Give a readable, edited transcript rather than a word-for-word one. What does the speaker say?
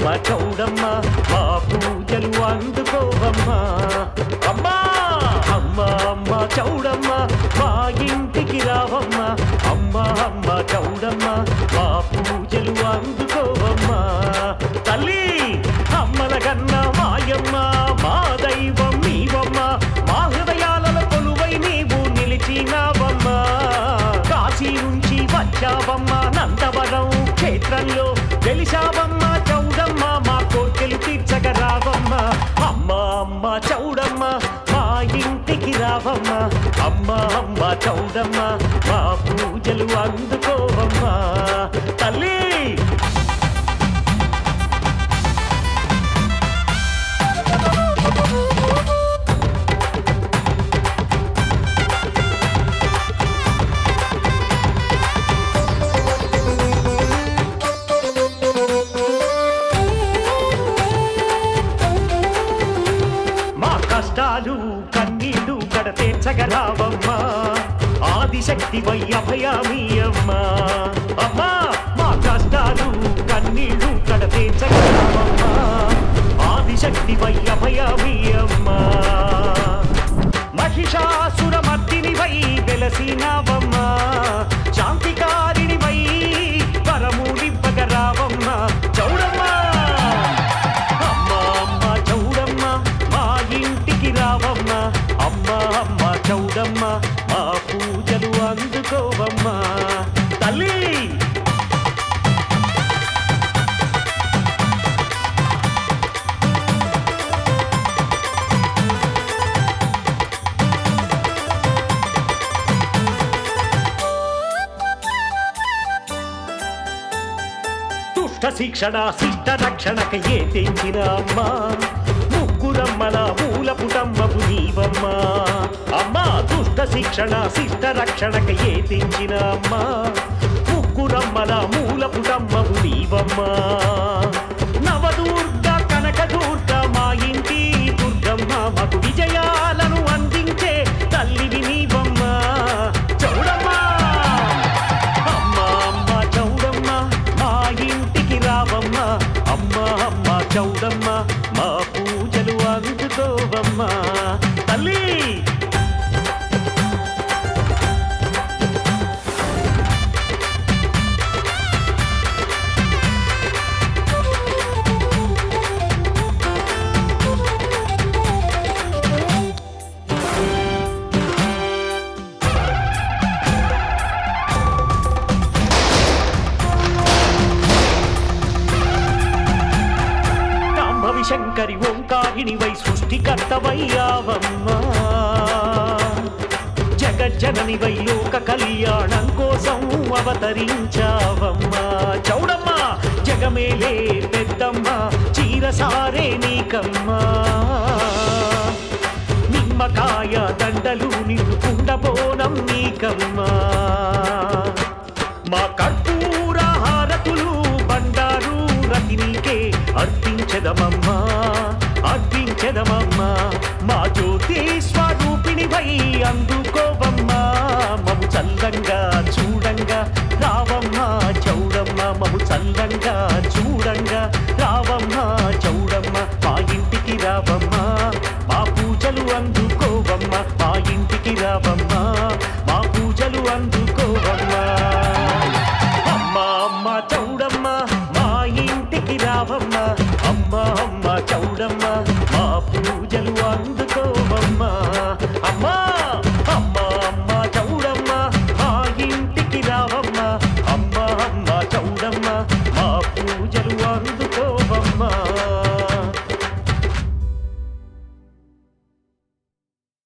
అమ్మ చౌడమ్మ మా పూజలు అందుకోవమ్మా అమ్మా అమ్మ అమ్మ చౌడమ్మ మా ఇంటికి రావమ్మా అమ్మ అమ్మ చౌడమ్మ మా పూజలు అందుకోవమ్మా తల్లి అమ్మల కన్న మాయమ్మ మా దైవం నీవమ్మ మా హృదయాలలో కొలువై నీవు నిలిచినావమ్మా కాశీ నుంచి వచ్చావమ్మ నందవరం క్షేత్రంలో వెలిశావమ్మ చౌడమ్మ మా కోర్కెలు తీర్చగరావమ్మ అమ్మ అమ్మ చౌడమ్మ మా ఇంటికి రావమ్మ అమ్మ అమ్మ చౌడమ్మ మా పూజలు అందుకోవమ్మా తల్లి కష్టాలు కన్నీళ్లు కడతేర్చగరావమ్మా ఆదిశక్తివై అభయామీయమ్మా అమ్మా మా కష్టాలు కన్నీళ్లు కడతేర్చగరావమ్మా ఆదిశక్తివై అభయామీయమ్మా మహిషాసురమర్దినివై వెలసినావమ్మా శాంతికారిణివై వరములివ్వగరావమ్మా చౌడమ్మ రావమ్మ అమ్మ అమ్మ చౌడమ్మ మా పూజలు అందుకోవమ్మా తల్లి దుష్ట శిక్షణ శిష్ట రక్షణక ఏ తెంచిన అమ్మా ముగ్గురమ్మల మూల పుటమ్మకు నీవమ్మా అమ్మా దుష్ట శిక్షణ శిష్ట రక్షణక ఏ తెంచిన అమ్మా ముగ్గురమ్మల మూల పుటమ్మకు నీవమ్మా నవదుర్గ కనకదుర్గ మా ఇంటి దుర్గమ్మ మాకు విజయాలను అందించే తల్లివి నీవమ్మా చౌడమ్మ అమ్మ అమ్మ చౌడమ్మ మా ఇంటికి రావమ్మ అమ్మ అమ్మ చౌడమ్మ మా పూజలు అందుకోవమ్మా తల్లి శంకరి ఓంకారిణివై సృష్టికర్తవయ్యావమ్మా జగజ్జననివై లోక కళ్యాణం కోసం అవతరించావమ్మా చౌడమ్మ జగమేలే పెద్దమ్మ చీరసారే నీకమ్మా నిమ్మకాయ దండలు నిన్ను కుండబోనం నీకమ్మా మా కర్పూర హారతులు బండారు రతినికే అర్పించదమమ్మా అర్పించదమమ్మా మా జ్యోతి స్వరూపిణివై అందుకోవమ్మా మము చల్లంగా చూడంగా రావమ్మా చౌడమ్మ మము చల్లంగా చూడంగా రావమ్మా చౌడమ్మ మా ఇంటికి రావమ్మా మా పూజలు అందుకోవమ్మా మా ఇంటికి రావమ్మా మా పూజలు అందుకోవమ్మా అమ్మ అమ్మ చౌడమ్మ మా ఇంటికి రావమ్మ అమ్మ అమ్మ చౌడమ్మ మా పూజలు అందుకోవమ్మా